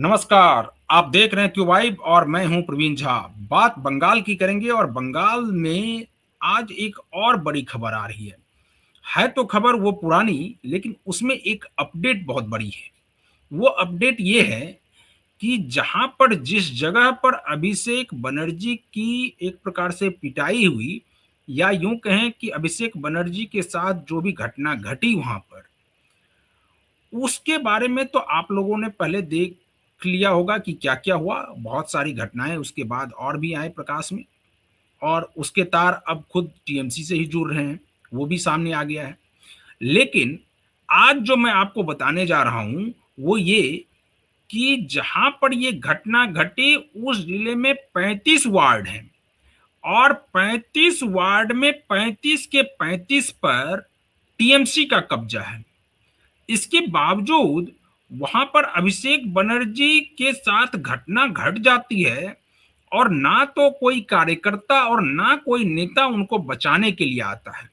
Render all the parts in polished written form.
नमस्कार। आप देख रहे हैं क्यू वाइब और मैं हूं प्रवीण झा। बात बंगाल की करेंगे और बंगाल में आज एक और बड़ी खबर आ रही है तो खबर वो पुरानी, लेकिन उसमें एक अपडेट बहुत बड़ी है। वो अपडेट ये है कि जहां पर जिस जगह पर अभिषेक बनर्जी की एक प्रकार से पिटाई हुई, या यूं कहें कि अभिषेक बनर्जी के साथ जो भी घटना घटी वहां पर, उसके बारे में तो आप लोगों ने पहले देख लिया होगा कि क्या-क्या हुआ। बहुत सारी घटनाएँ उसके बाद और भी आए प्रकाश में, और उसके तार अब खुद टीएमसी से ही जुड़ रहे हैं, वो भी सामने आ गया है। लेकिन आज जो मैं आपको बताने जा रहा हूँ, वो ये कि जहाँ पर ये घटना घटी उस जिले में 35 वार्ड हैं, और 35 वार्ड में 35 के 35 पर टीएमसी का कब्जा है। इसके बावजूद वहां पर अभिषेक बनर्जी के साथ घटना घट जाती है, और ना तो कोई कार्यकर्ता और ना कोई नेता उनको बचाने के लिए आता है।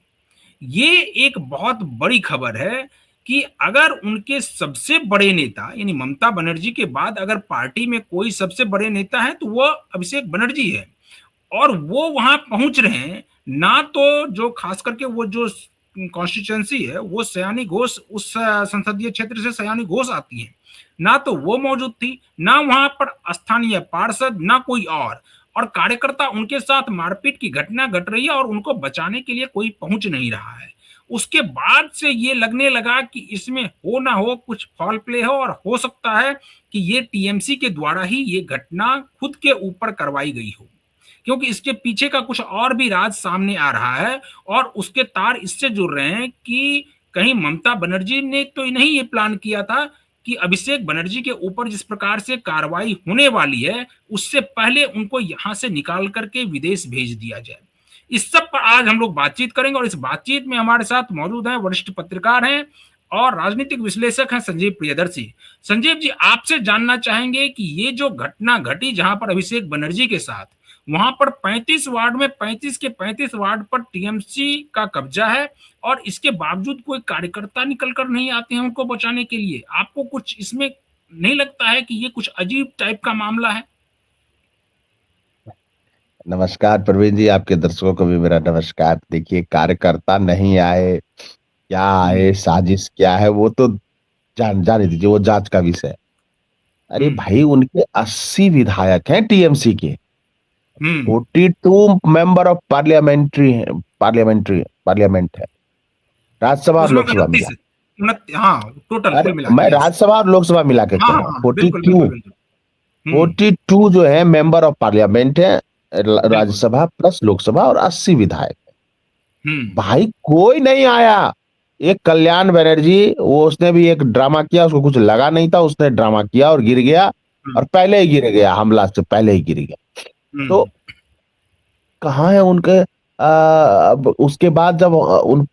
ये एक बहुत बड़ी खबर है कि अगर उनके सबसे बड़े नेता यानी ममता बनर्जी के बाद अगर पार्टी में कोई सबसे बड़े नेता है तो वो अभिषेक बनर्जी है, और वो वहां पहुंच रहे हैं। ना तो जो खास करके वो जो कॉन्स्टिट्यूंसी है वो सयानी घोष, उस संसदीय क्षेत्र से सयानी घोष आती है, ना तो वो मौजूद थी, ना वहां पर स्थानीय पार्षद, ना कोई और कार्यकर्ता उनके साथ मारपीट की घटना घट रही है और उनको बचाने के लिए कोई पहुंच नहीं रहा है। उसके बाद से ये लगने लगा कि इसमें हो ना हो कुछ फॉल प्ले हो, और हो सकता है कि ये टीएमसी के द्वारा ही ये घटना खुद के ऊपर करवाई गई हो, क्योंकि इसके पीछे का कुछ और भी राज सामने आ रहा है। और उसके तार इससे जुड़ रहे हैं कि कहीं ममता बनर्जी ने तो नहीं ये प्लान किया था कि अभिषेक बनर्जी के ऊपर जिस प्रकार से कार्रवाई होने वाली है, उससे पहले उनको यहां से निकाल करके विदेश भेज दिया जाए। इस सब पर आज हम लोग बातचीत करेंगे, और इस बातचीत में हमारे साथ मौजूद हैं वरिष्ठ पत्रकार हैं और राजनीतिक विश्लेषक हैं संजीव प्रियदर्शी। संजीव जी, आपसे जानना चाहेंगे कि ये जो घटना घटी जहां पर अभिषेक बनर्जी के साथ, वहां पर 35 वार्ड में 35 के 35 वार्ड पर टीएमसी का कब्जा है, और इसके बावजूद कोई कार्यकर्ता निकल कर नहीं आते हैं उनको बचाने के लिए। आपको कुछ इसमें नहीं लगता है कि ये कुछ अजीब टाइप का मामला है? नमस्कार प्रवीण जी, आपके दर्शकों को भी मेरा नमस्कार। देखिए, कार्यकर्ता नहीं आए, क्या आए, हम्म। साजिश क्या है, वो तो जाने दीजिए, वो जांच का विषय है। अरे हम्म। भाई, उनके 80 विधायक हैं टीएमसी के। हम्म। 42 मेंबर ऑफ पार्लियामेंट्री है, पार्लियामेंट है, राज्यसभा और उसमें लोकसभा मिला। 29, हाँ, टोटल अरे कुल मिला मैं के, यस। राज्यसभा और लोकसभा मिला के हाँ कह हाँ रहा हूँ। हाँ, बिल्कुल 42, बिल्कुल बिल्कुल। हम्म। 42 जो है मेंबर ऑफ पार्लियामेंट है, बिल्कुल। राज्यसभा प्लस लोकसभा, और 80 विधायक। हम्म। भाई कोई नहीं आया। एक कल्याण बनर्जी, वो उसने भी एक ड्रामा किया, उसको कुछ लगा नहीं था, उसने ड्रामा किया और गिर गया। और हम्म। पहले ही गिर गया, हमला से पहले ही गिर गया। तो हम्म। कहाँ है उनके अब उसके बाद जब उन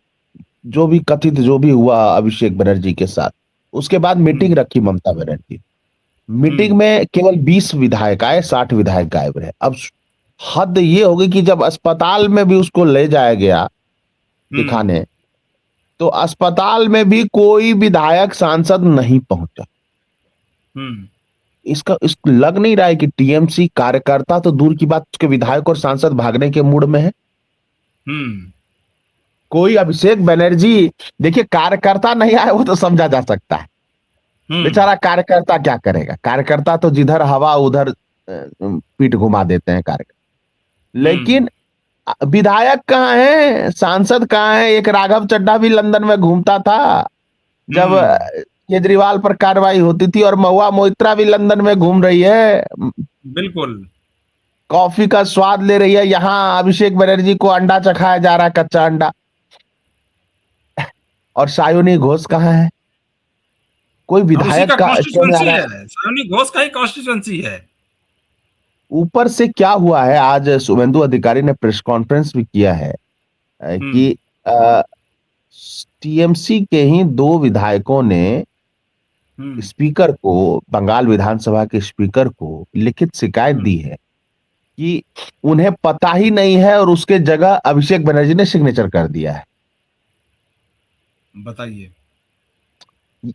जो भी कथित जो भी हुआ अभिषेक बनर्जी के साथ, उसके बाद मीटिंग हम्म। रखी ममता बनर्जी। मीटिंग हम्म। में केवल 20 विधायक आए, 60 विधायक गायब रहे। अब हद ये हो गई कि जब अस्पताल में भी उसको ले जाया गया हम्म। दिखाने, तो अस्पताल में भी कोई विधायक सांसद नहीं पहुंचा। हम्म। इस लग नहीं रहा है कि टीएमसी कार्यकर्ता तो दूर की बात, उसके विधायक और सांसद भागने के मूड में है। हम्म। कोई अभिषेक बनर्जी, देखिए कार्यकर्ता नहीं आए वो तो समझा जा सकता है। हम्म। बेचारा कार्यकर्ता क्या करेगा, कार्यकर्ता तो जिधर हवा उधर पीठ घुमा देते हैं कार्यकर्ता। हम्म। लेकिन विधायक कहाँ है, सांसद कहाँ है? एक राघव चड्ढा भी लंदन में घूमता था जब हम्म। केजरीवाल पर कार्रवाई होती थी, और महुआ मोइत्रा भी लंदन में घूम रही है, बिल्कुल। कॉफी का स्वाद ले रही है। यहाँ अभिषेक बनर्जी को अंडा चखाया जा रहा है, कच्चा अंडा। और सायोनी घोष कहाँ है? कोई और उसी विधायक का का क्यों नहीं आ कॉन्स्टिट्यूंसी रहा है? है, सलोनी घोष का ही कॉन्स्टिट्यूंसी है। ऊपर से क्या हुआ है, आज शुभेंदु अधिकारी ने प्रेस कॉन्फ्रेंस भी किया है हम्म। कि टीएमसी के ही दो विधायकों ने हम्म। स्पीकर को, बंगाल विधानसभा के स्पीकर को लिखित शिकायत हम्म। दी है कि उन्हें पता ही नहीं है, और उसके जगह अभिषेक बनर्जी ने सिग्नेचर कर दिया है। बताइए।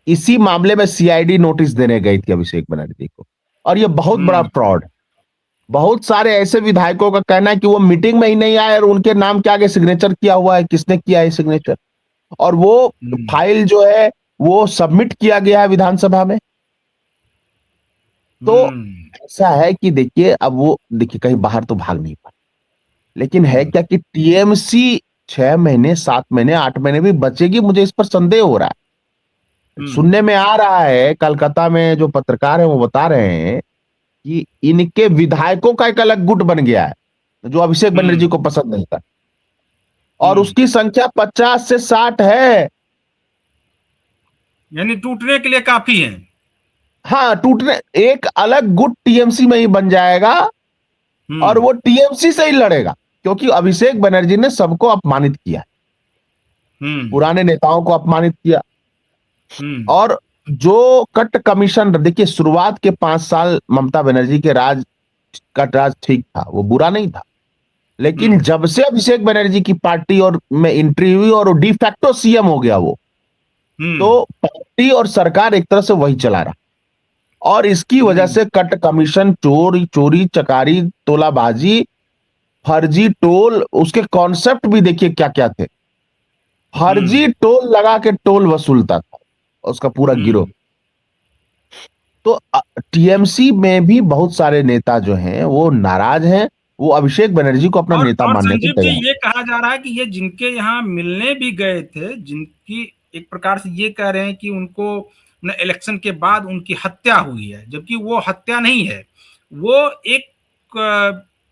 इसी मामले में सीआईडी नोटिस देने गई थी अभिषेक बनर्जी को। और ये बहुत बड़ा हम्म। फ्रॉड। बहुत सारे ऐसे विधायकों का कहना है कि वो मीटिंग में ही नहीं आए और उनके नाम के आगे सिग्नेचर किया हुआ है, किसने किया है सिग्नेचर, और वो हम्म। फाइल जो है वो सबमिट किया गया है विधानसभा में। तो हम्म। ऐसा है कि देखिए, अब वो देखिए कहीं बाहर तो भाग नहीं पाए, लेकिन है हम्म। क्या कि टीएमसी 6 महीने, 7 महीने, 8 महीने भी बचेगी, मुझे इस पर संदेह हो रहा है। हम्म। सुनने में आ रहा है, कलकत्ता में जो पत्रकार है वो बता रहे हैं कि इनके विधायकों का एक अलग गुट बन गया है जो अभिषेक बनर्जी हम्म। को पसंद नहीं था, और हम्म। उसकी संख्या 50 से 60 है। यानी टूटने के लिए काफी है। हाँ, टूटने एक अलग गुट टीएमसी में ही बन जाएगा, और हम्म। वो टीएमसी से ही लड़ेगा, क्योंकि अभिषेक बनर्जी ने सबको अपमानित किया, हम्म। पुराने नेताओं को अपमानित किया। हम्म। और जो कट कमीशन, देखिए शुरुआत के 5 साल ममता बनर्जी के राज का राज ठीक था, वो बुरा नहीं था, लेकिन हम्म। जब से अभिषेक बनर्जी की पार्टी और में एंट्री हुई और डी फैक्टो सीएम हो गया वो, हम्म। तो पार्टी और सरकार एक तरह से वही चला रहा, और इसकी वजह हम्म। से कट कमीशन, चोरी चोरी चकारी, तोलाबाजी, फर्जी टोल, उसके कॉन्सेप्ट भी देखिए क्या क्या थे। फर्जी हम्म। टोल लगा के टोल वसूलता था उसका पूरा गिरोह। हम्म। तो टीएमसी में भी बहुत सारे नेता जो हैं वो नाराज हैं, वो अभिषेक बनर्जी को अपना नेता और मानने को संजीव जी, तैयार। ये कहा जा रहा है कि ये जिनके यहाँ मिलने भी गए थे, जिनकी एक प्रकार से ये कह रहे हैं कि उनको इलेक्शन के बाद उनकी हत्या हुई है, जबकि वो हत्या नहीं है। वो एक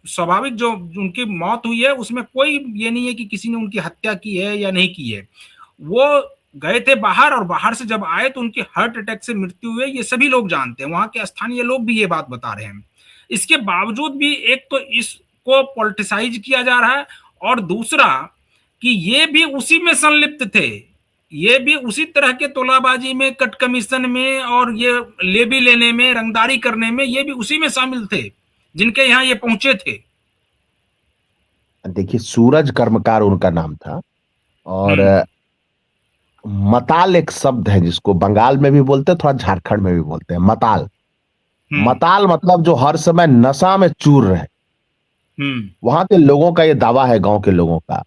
स्वाभाविक जो उनकी मौत हुई है उसमें कोई ये नहीं है कि किसी ने उनकी हत्या की है या नहीं की है। वो गए थे बाहर, और बाहर से जब आए तो उनकी हार्ट अटैक से मृत्यु हुई, ये सभी लोग जानते हैं, वहां के स्थानीय लोग भी ये बात बता रहे हैं। इसके बावजूद भी एक तो इसको पॉलिटिसाइज किया जा रहा है, और दूसरा कि ये भी उसी में संलिप्त थे, ये भी उसी तरह के तोलाबाजी में, कट कमीशन में, और ये लेबी लेने में, रंगदारी करने में, ये भी उसी में शामिल थे जिनके यहाँ ये पहुंचे थे। देखिए, सूरज कर्मकार उनका नाम था, और हम्म। मताल एक शब्द है जिसको बंगाल में भी बोलते हैं, थोड़ा झारखंड में भी बोलते हैं, मताल। हम्म। मताल मतलब जो हर समय नशा में चूर रहे। हम्म। वहां के लोगों का ये दावा है, गांव के लोगों का,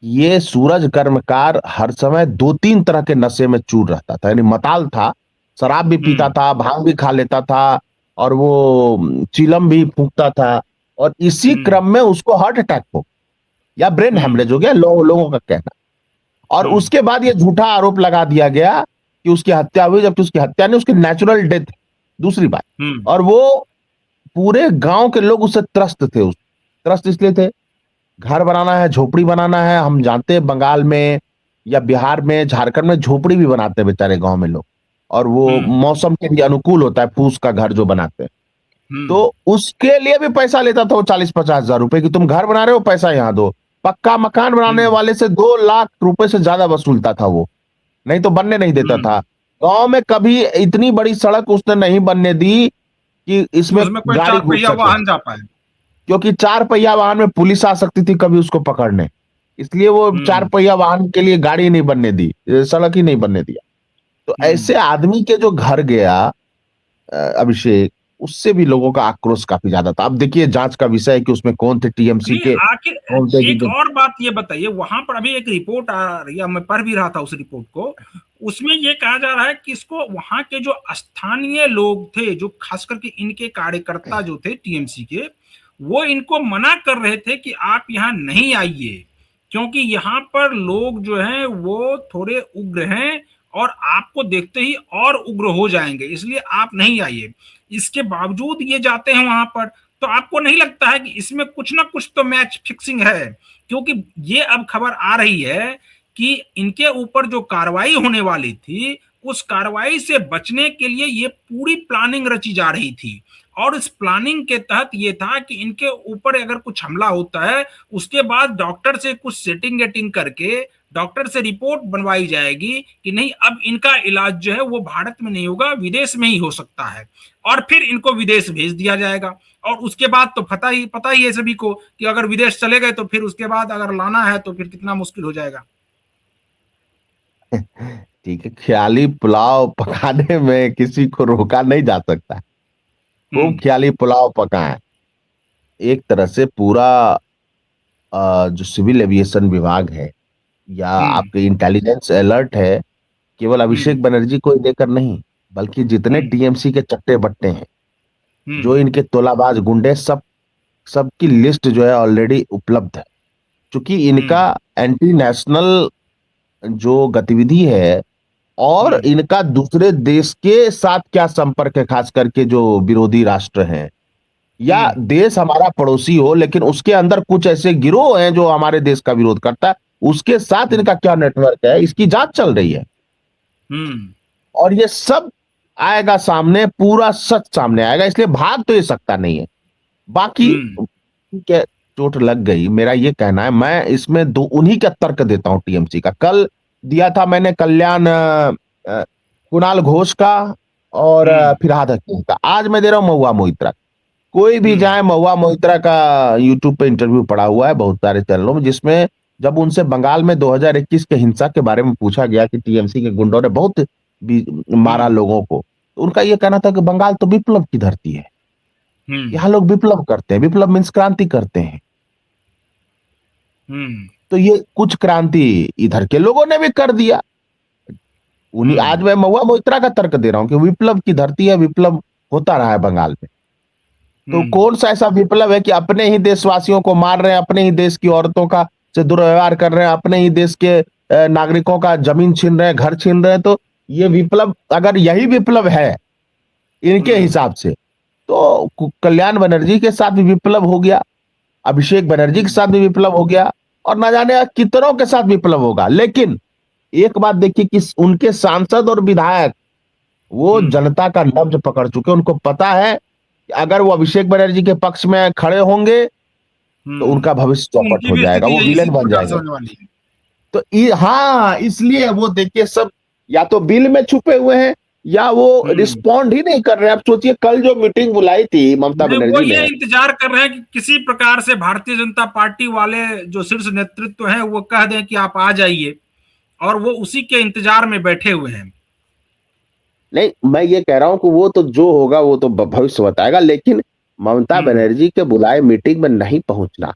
ये सूरज कर्मकार हर समय 2-3 तरह के नशे में चूर रहता था, यानी मताल था। शराब भी पीता हम्म। था, भांग भी खा लेता था, और वो चिलम भी फूंकता था, और इसी हम्म। क्रम में उसको हार्ट अटैक हो या ब्रेन हम्म। हेमरेज हो गया, लोगों का कहना। और हम्म। उसके बाद ये झूठा आरोप लगा दिया गया कि उसकी हत्या हुई, जबकि उसकी हत्या नहीं, उसकी नेचुरल डेथ। दूसरी बात, हम्म। और वो पूरे गांव के लोग उससे त्रस्त थे। उस त्रस्त इसलिए थे, घर बनाना है, झोपड़ी बनाना है, हम जानते हैं बंगाल में या बिहार में, झारखंड में झोपड़ी भी बनाते हैं बेचारे गांव में लोग, और वो हम्म। मौसम के लिए अनुकूल होता है, फूस का घर जो बनाते हैं। तो हम्म। उसके लिए भी पैसा लेता था वो, 40-50 हजार रुपए, कि तुम घर बना रहे हो, पैसा यहाँ दो। पक्का मकान बनाने हम्म। वाले से 2 लाख रुपए से ज्यादा वसूलता था वो, नहीं तो बनने नहीं देता था। हम्म। गांव में कभी इतनी बड़ी सड़क उसने नहीं बनने दी कि कि इसमें उसमें कोई गाड़ी चार घुस पहिया सके, वाहन जा पाए। क्योंकि 4 पहिया वाहन में पुलिस आ सकती थी कभी उसको पकड़ने, इसलिए वो चार हम्म। पहिया वाहन के लिए गाड़ी नहीं बनने दी, सड़क ही नहीं बनने दिया। तो हम्म। ऐसे आदमी के जो घर गया अभिषेक, उससे भी लोगों का आक्रोश काफी ज्यादा था। अब देखिए, जांच का विषय है कि उसमें कौन थे टीएमसी नहीं, के, आखिर कौन थे एक जो। और बात ये बताइए, वहां पर अभी एक रिपोर्ट आ रही है, मैं पढ़ भी रहा था उस रिपोर्ट को। उसमें ये कहा जा रहा है कि इसको वहां के जो स्थानीय लोग थे, जो खास करके इनके कार्यकर्ता जो थे टीएमसी के, वो इनको मना कर रहे थे कि आप यहाँ नहीं आइए, क्योंकि यहाँ पर लोग जो हैं वो थोड़े उग्र हैं, और आपको देखते ही और उग्र हो जाएंगे, इसलिए आप नहीं आइए। इसके बावजूद ये जाते हैं वहां पर। तो आपको नहीं लगता है कि इसमें कुछ ना कुछ तो मैच फिक्सिंग है? क्योंकि ये अब खबर आ रही है कि इनके ऊपर जो कार्रवाई होने वाली थी, उस कार्रवाई से बचने के लिए ये पूरी प्लानिंग रची जा रही थी, और इस प्लानिंग के तहत ये था कि इनके ऊपर अगर कुछ हमला होता है, उसके बाद डॉक्टर से कुछ सेटिंग गेटिंग करके डॉक्टर से रिपोर्ट बनवाई जाएगी कि नहीं, अब इनका इलाज जो है वो भारत में नहीं होगा, विदेश में ही हो सकता है, और फिर इनको विदेश भेज दिया जाएगा। और उसके बाद तो पता ही है सभी को कि अगर विदेश चले गए तो फिर उसके बाद अगर लाना है तो फिर कितना मुश्किल हो जाएगा। ठीक है, ख्याली पुलाव पकाने में किसी को रोका नहीं जा सकता, खूब ख्याली पुलाव पकाएं। एक तरह से पूरा जो सिविल एविएशन विभाग है या हम्म। आपके इंटेलिजेंस अलर्ट है, केवल हम्म। अभिषेक बनर्जी को ही लेकर नहीं, बल्कि जितने हम्म। टीएमसी के चट्टे बट्टे हैं, हम्म। जो इनके तोलाबाज गुंडे, सबकी लिस्ट जो है ऑलरेडी उपलब्ध है। क्योंकि इनका हम्म। एंटी नेशनल जो गतिविधि है और हम्म। इनका दूसरे देश के साथ क्या संपर्क है, खास करके जो विरोधी राष्ट्र हैं या हम्म। देश हमारा पड़ोसी हो लेकिन उसके अंदर कुछ ऐसे गिरोह हैं जो हमारे देश का विरोध करता है, उसके साथ हम्म। इनका क्या नेटवर्क है, इसकी जांच चल रही है। हम्म। और ये सब आएगा सामने, पूरा सच सामने आएगा, इसलिए भाग तो ये सकता नहीं है। बाकी हम्म। ठीक है, चोट लग गई, मेरा ये कहना है, मैं इसमें दो उन्हीं का तर्क देता हूं टीएमसी का। कल दिया था मैंने कल्याण कुणाल घोष का और हम्म। फिरहाद हकीम का, आज मैं दे रहा हूं महुआ मोइत्रा। कोई भी हम्म। जाए, महुआ मोइत्रा का यूट्यूब पे इंटरव्यू पड़ा हुआ है बहुत सारे चैनलों में, जिसमें जब उनसे बंगाल में 2021 के हिंसा के बारे में पूछा गया कि टीएमसी के गुंडों ने बहुत मारा हम्म। लोगों को, तो उनका यह कहना था कि बंगाल तो विप्लव की धरती है, हम्म। यहाँ लोग विप्लव करते हैं, विप्लव मीन्स क्रांति करते हैं। हम्म। तो ये कुछ क्रांति इधर के लोगों ने भी कर दिया। उन्हीं, आज हम्म। मैं महुआ मोइत्रा का तर्क दे रहा हूं कि विप्लव की धरती है, विप्लव होता रहा है बंगाल में। तो हम्म। कौन सा ऐसा विप्लव है कि अपने ही देशवासियों को मार रहे हैं, अपने ही देश की औरतों का से दुर्व्यवहार कर रहे हैं, अपने ही देश के नागरिकों का जमीन छीन रहे हैं, घर छीन रहे हैं? तो ये विप्लव, अगर यही विप्लव है इनके हम्म। हिसाब से, तो कल्याण बनर्जी के साथ भी विप्लव हो गया, अभिषेक बनर्जी के हम्म। साथ भी विप्लव हो गया, और ना जाने कितनों के साथ विप्लव होगा। लेकिन एक बात देखिए कि उनके सांसद और विधायक वो हम्म। जनता का नब्ज पकड़ चुके हैं। उनको पता है कि अगर वो अभिषेक बनर्जी के पक्ष में खड़े होंगे तो हम्म। उनका भविष्य तो चौपट उनकी हो भी जाएगा, स्थिति वो यही इसी विलेन बन प्रकार से जाएंगे। होने वाली है। तो हाँ, इसलिए वो देखिए सब या तो बिल में छुपे हुए हैं या वो हम्म। रिस्पॉन्ड ही नहीं कर रहे हैं। आप सोचिए, कल जो मीटिंग बुलाई थी ममता नहीं, वो बनर्जी ये ने, इंतजार कर रहे हैं कि किसी प्रकार से भारतीय जनता पार्टी वाले जो शीर्ष नेतृत्व है वो कह दें कि आप आ जाइए, और वो उसी के इंतजार में बैठे हुए हैं। नहीं, मैं ये कह रहा हूं कि वो तो जो होगा वो तो भविष्य बताएगा, लेकिन ममता हम्म। बनर्जी के बुलाए मीटिंग में नहीं पहुंचना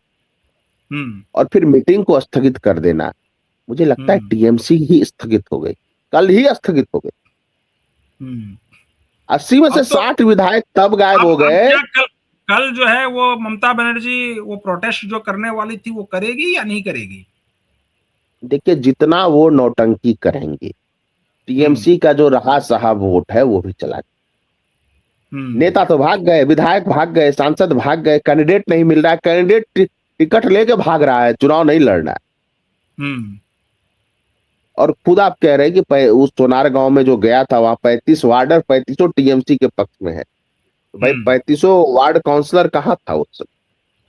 हम्म। और फिर मीटिंग को स्थगित कर देना, मुझे लगता है हम्म। टीएमसी ही स्थगित हो गई, कल ही स्थगित हो गई। हम्म। 80 में से अब तो 60 विधायक तब गायब हो अब गए। क्या कल कल जो है वो ममता बनर्जी वो प्रोटेस्ट जो करने वाली थी वो करेगी या नहीं करेगी? देखिए, जितना वो नौटंकी करेंगे, हम्म। टीएमसी का जो रहा सहा वोट है वो भी चला जाए। हम्म। नेता तो भाग गए, विधायक भाग गए, सांसद भाग गए, कैंडिडेट नहीं मिल रहा है, कैंडिडेट टिकट लेके भाग रहा है, चुनाव नहीं लड़ रहा है। हम्म। और खुद आप कह रहे हैं कि उस सोनार गांव में जो गया था वहां 35 वार्ड और 35 टीएमसी के पक्ष में है। तो भाई हम्म। 35 वार्ड काउंसलर कहाँ था उस समय?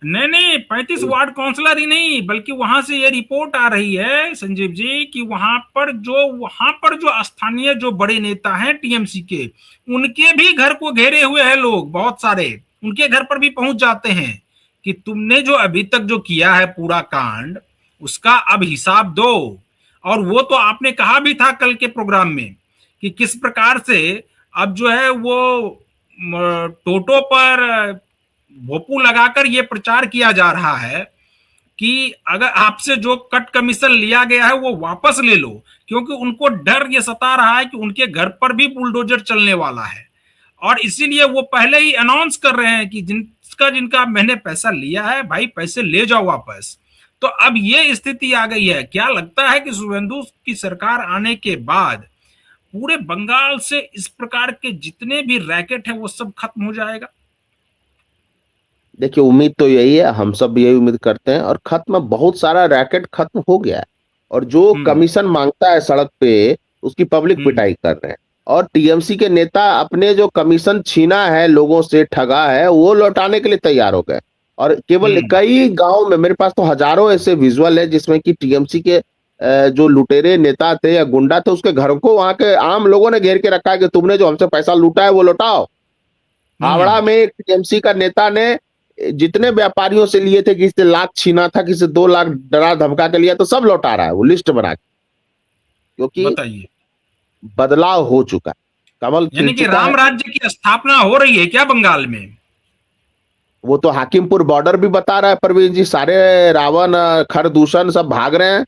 नहीं नहीं, 35 वार्ड काउंसलर ही नहीं, बल्कि वहां से ये रिपोर्ट आ रही है संजीव जी कि वहां पर जो स्थानीय जो बड़े नेता हैं टीएमसी के, उनके भी घर को घेरे हुए हैं लोग, बहुत सारे उनके घर पर भी पहुंच जाते हैं कि तुमने जो अभी तक जो किया है पूरा कांड, उसका अब हिसाब दो। और वो तो आपने कहा भी था कल के प्रोग्राम में कि किस प्रकार से अब जो है वो टोटो पर भोपू लगाकर ये प्रचार किया जा रहा है कि अगर आपसे जो कट कमीशन लिया गया है वो वापस ले लो, क्योंकि उनको डर ये सता रहा है कि उनके घर पर भी बुलडोजर चलने वाला है। और इसीलिए वो पहले ही अनाउंस कर रहे हैं कि जिनका मैंने पैसा लिया है भाई पैसे ले जाओ वापस। तो अब ये स्थिति आ गई है। क्या लगता है कि शुभेंदु की सरकार आने के बाद पूरे बंगाल से इस प्रकार के जितने भी रैकेट है वो सब खत्म हो जाएगा? देखिए, उम्मीद तो यही है, हम सब भी यही उम्मीद करते हैं, और खत्म, बहुत सारा रैकेट खत्म हो गया है। और जो हम्म। कमीशन मांगता है सड़क पे, उसकी पब्लिक हम्म। पिटाई कर रहे हैं। और टीएमसी के नेता अपने जो कमीशन छीना है, लोगों से ठगा है, वो लौटाने के लिए तैयार हो गए। और केवल हम्म। कई गांव में मेरे पास तो हजारों ऐसे विजुअल है जिसमें कि टीएमसी के जो लुटेरे नेता थे या गुंडा थे, उसके घर को वहां के आम लोगों ने घेर के रखा है कि तुमने जो हमसे पैसा लूटा है वो लौटाओ। हावड़ा हम्म। में एक टीएमसी का नेता ने जितने व्यापारियों से लिए थे, किसी से लाख छीना था, किसी से 2 लाख डरा धमका के लिया, तो सब लौटा रहा है वो लिस्ट बना के, क्योंकि बताइए। बदलाव हो चुका है। कमल खिल यानी कि चुका है। राम राज्य की स्थापना हो रही है क्या बंगाल में? वो तो हाकिमपुर बॉर्डर भी बता रहा है प्रवीण जी, सारे रावण खरदूषण सब भाग रहे हैं,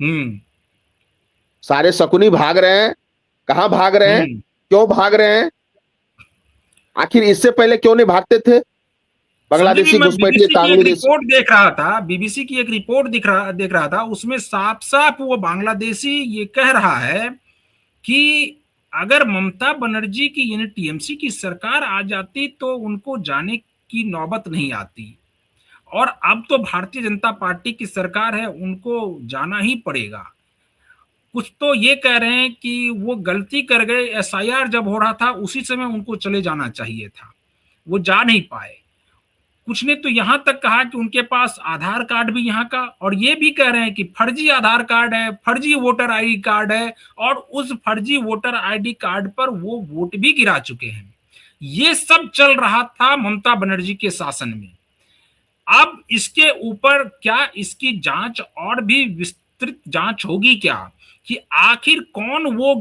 हम्म। सारे शकुनी भाग रहे हैं। कहाँ भाग रहे हैं, हम्म। क्यों भाग रहे हैं, आखिर इससे पहले क्यों नहीं भागते थे संजय जी, बांग्लादेशी मैं घुसपैठिए बीबीसी की एक कांग्रेस। रिपोर्ट देख रहा था, बीबीसी की एक रिपोर्ट देख रहा था, उसमें साफ साफ वो बांग्लादेशी ये कह रहा है कि अगर ममता बनर्जी की यानी टीएमसी की सरकार आ जाती तो उनको जाने की नौबत नहीं आती, और अब तो भारतीय जनता पार्टी की सरकार है, उनको जाना ही पड़ेगा। कुछ तो ये कह रहे हैं कि वो गलती कर गए, एसआईआर जब हो रहा था उसी समय उनको चले जाना चाहिए था, वो जा नहीं पाए। कुछ ने तो यहां तक कहा कि उनके पास आधार कार्ड भी यहाँ का, और ये भी कह रहे हैं कि फर्जी आधार कार्ड है, फर्जी वोटर आईडी कार्ड है, और उस फर्जी वोटर आईडी कार्ड पर वो वोट भी गिरा चुके हैं। ये सब चल रहा था ममता बनर्जी के शासन में। अब इसके ऊपर क्या इसकी जांच और भी विस्तृत जांच होगी क्या, कि आखिर कौन वो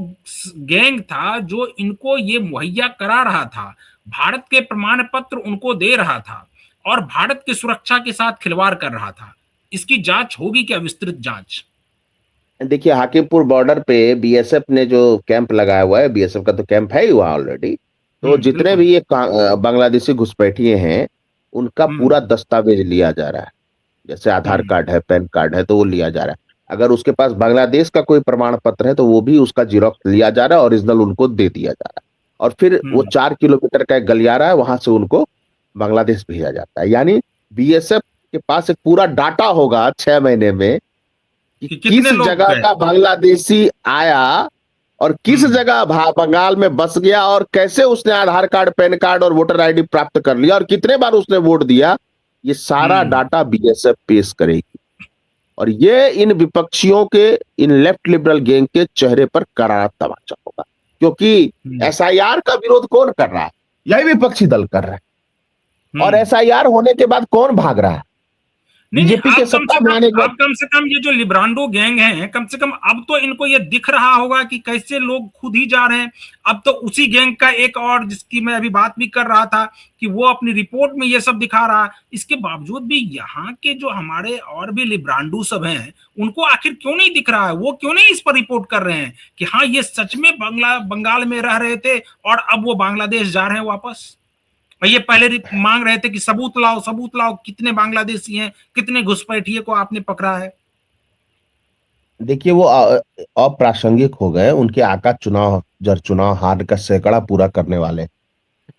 गैंग था जो इनको ये मुहैया करा रहा था, भारत के प्रमाण पत्र उनको दे रहा था, और भारत की सुरक्षा के साथ खिलवाड़ कर रहा था। इसकी जांच होगी क्या, विस्तृत जांच? देखिए हाकिमपुर बॉर्डर पे बीएसएफ ने जो कैंप लगाया हुआ है, बीएसएफ का तो कैंप है ही वहां ऑलरेडी। तो जितने बिल्कुल। भी ये बांग्लादेशी घुसपैठिए हैं, उनका हम्म। पूरा दस्तावेज लिया जा रहा है। जैसे आधार हम्म। कार्ड है, पैन कार्ड है, तो वो लिया जा रहा है। अगर उसके पास बांग्लादेश का कोई प्रमाण पत्र है तो वो भी उसका जीरोक्स लिया जा रहा है, ओरिजिनल उनको दे दिया जा रहा है। और फिर वो हम्म। 4 किलोमीटर का एक गलियारा है, वहां से उनको बांग्लादेश भेजा जाता है। यानी बीएसएफ के पास एक पूरा डाटा होगा 6 महीने में कि कि किस कितने लोग जगह गए। का बांग्लादेशी आया और किस हम्म। जगह बंगाल में बस गया, और कैसे उसने आधार कार्ड, पैन कार्ड और वोटर आईडी प्राप्त कर लिया, और कितने बार उसने वोट दिया। ये सारा हम्म। डाटा बीएसएफ पेश करेगी, और ये इन विपक्षियों के, इन लेफ्ट लिबरल गैंग के चेहरे पर करारा तमाचा होगा। क्योंकि हम्म। एसआईआर का विरोध कौन कर रहा है, यही विपक्षी दल कर रहा है। और हम्म। एसआईआर होने के बाद कौन भाग रहा है, नहीं नहीं, बीजेपी के आप कम सत्ता से में कम आने के बाद। आप कम से कम ये जो लिब्रांडो गैंग है, कम से कम अब तो इनको ये दिख रहा होगा कि कैसे लोग खुद ही जा रहे हैं। अब तो उसी गैंग का एक और, जिसकी मैं अभी बात भी कर रहा था, कि वो अपनी रिपोर्ट में ये सब दिखा रहा। इसके बावजूद भी यहाँ के जो हमारे और भी लिब्रांडो सब हैं, उनको आखिर क्यों नहीं दिख रहा है, वो क्यों नहीं इस पर रिपोर्ट कर रहे हैं कि हाँ ये सच में बंगाल में रह रहे थे और अब वो बांग्लादेश जा रहे हैं वापस। और ये पहले मांग रहे थे कि सबूत लाओ, कितने बांग्लादेशी हैं, कितने घुसपैठिए को आपने पकड़ा है। देखिए वो अप्रासंगिक हो गए। उनके आका चुनाव, जर चुनाव हार का सैकड़ा पूरा करने वाले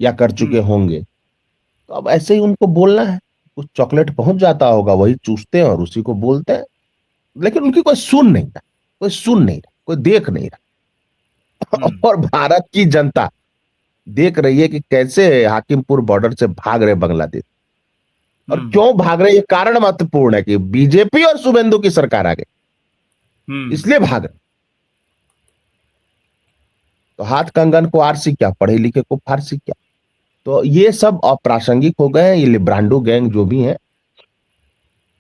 या कर चुके हम्म। होंगे, तो अब ऐसे ही उनको बोलना है। कुछ चॉकलेट पहुंच जाता होगा, वही चूसते हैं और उसी को बोलते हैं। लेकिन उनकी कोई सुन नहीं रहा, कोई सुन नहीं रहा, कोई देख नहीं रहा। हम्म। और भारत की जनता देख रही है कि कैसे हाकिमपुर बॉर्डर से भाग रहे बांग्लादेश। और हम्म। क्यों भाग रहे, ये कारण महत्वपूर्ण है कि बीजेपी और शुभेंदु की सरकार आ गई, हम्म। इसलिए भाग रहे। तो हाथ कंगन को आरसी क्या, पढ़े लिखे को फारसी क्या। तो ये सब अप्रासंगिक हो गए हैं, ये लिब्रांडो गैंग जो भी है।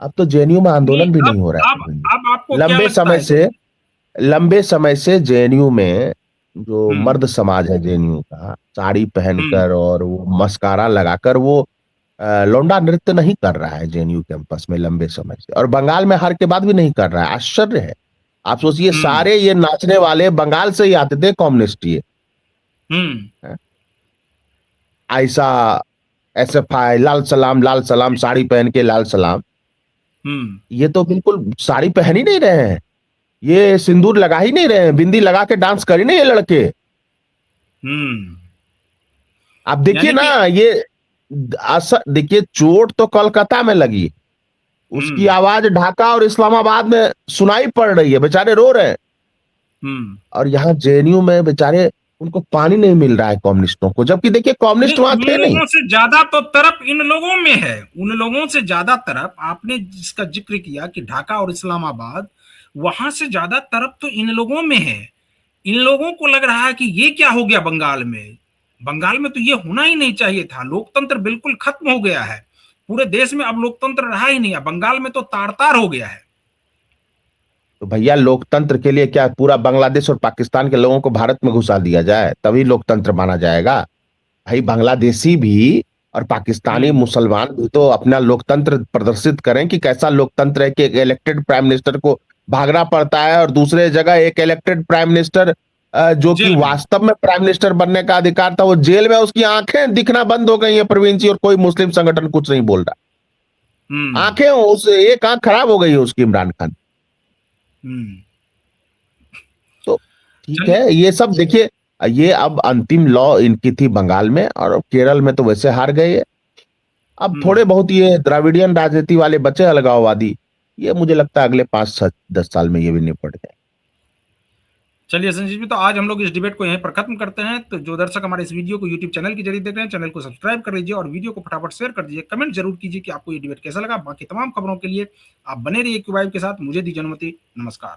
अब तो जेएनयू में नहीं, आंदोलन भी नहीं अब हो रहा है अब प्रवीण जी। अब आपको क्या लंबे लगता समय है? से लंबे समय से जेएनयू में जो हम्म। मर्द समाज है जेएनयू का, साड़ी हम्म। पहनकर और वो मस्कारा लगाकर वो लौंडा नृत्य नहीं कर रहा है जेएनयू कैंपस में लंबे समय से, और बंगाल में हार के बाद भी नहीं कर रहा है। आश्चर्य है। आप सोचिए, हम्म। सारे ये नाचने वाले बंगाल से ही आते थे, कम्युनिस्ट ये। हम्म। ऐसा एसएफआई, लाल सलाम, साड़ी पहन के लाल सलाम। हम्म। ये तो बिल्कुल साड़ी पहन ही नहीं रहे हैं, ये सिंदूर लगा ही नहीं रहे हैं, बिंदी लगा के डांस कर ही नहीं ये लड़के। हम्म। आप देखिए यानी ना, कि ये असर देखिए, चोट तो कोलकाता में लगी, उसकी हम्म। आवाज ढाका और इस्लामाबाद में सुनाई पड़ रही है, बेचारे रो रहे हैं। हम्म। और यहाँ जेएनयू में बेचारे, उनको पानी नहीं मिल रहा है कम्युनिस्टों को, जबकि देखिए नहीं, कम्युनिस्ट वहां उन थे नहीं। लोगों से ज्यादा तो तरफ इन लोगों में है, उन लोगों से ज्यादा तरफ आपने जिसका जिक्र किया कि ढाका और इस्लामाबाद, वहां से ज्यादा तरफ तो इन लोगों में है। इन लोगों को लग रहा है कि ये क्या हो गया बंगाल में, बंगाल में तो ये होना ही नहीं चाहिए था, लोकतंत्र बिल्कुल खत्म हो गया है, पूरे देश में अब लोकतंत्र रहा ही नहीं है, बंगाल में तो तार तार हो गया है। तो भैया लोकतंत्र के लिए क्या पूरा बांग्लादेश और पाकिस्तान के लोगों को भारत में घुसा दिया जाए तभी लोकतंत्र माना जाएगा? भाई बांग्लादेशी भी और पाकिस्तानी हम्म। मुसलमान भी तो अपना लोकतंत्र प्रदर्शित करें कि कैसा लोकतंत्र है कि एक इलेक्टेड प्राइम मिनिस्टर को भागना पड़ता है और दूसरे जगह एक इलेक्टेड प्राइम मिनिस्टर जो कि जेल में। वास्तव में प्राइम मिनिस्टर बनने का अधिकार था वो जेल में, उसकी आंखें दिखना बंद हो गई है प्रवीण जी, और कोई मुस्लिम संगठन कुछ नहीं बोल रहा। हम्म। आंखें, उस एक आंख खराब हो गई है उसकी, इमरान खान। हम्म। तो ठीक चलिए। है, ये सब देखिए, ये अब अंतिम लॉ इनकी थी बंगाल में, और केरल में तो वैसे हार गए ये। अब थोड़े हम्म। बहुत ये द्राविडियन राजनीति वाले बचे अलगाववादी, ये मुझे लगता है अगले 5-10 साल में ये भी निपट जाए। चलिए संजीव जी, तो आज हम लोग इस डिबेट को यहीं पर खत्म करते हैं। तो जो दर्शक हमारे इस वीडियो को यूट्यूब चैनल के जरिए देख रहे हैं, चैनल को सब्सक्राइब कर लीजिए और वीडियो को फटाफट शेयर कर दीजिए। कमेंट जरूर कीजिए कि आपको ये डिबेट कैसा लगा। बाकी तमाम खबरों के लिए आप बने रहिए क्यू वाइब के साथ। मुझे दीजिए अनुमति। नमस्कार।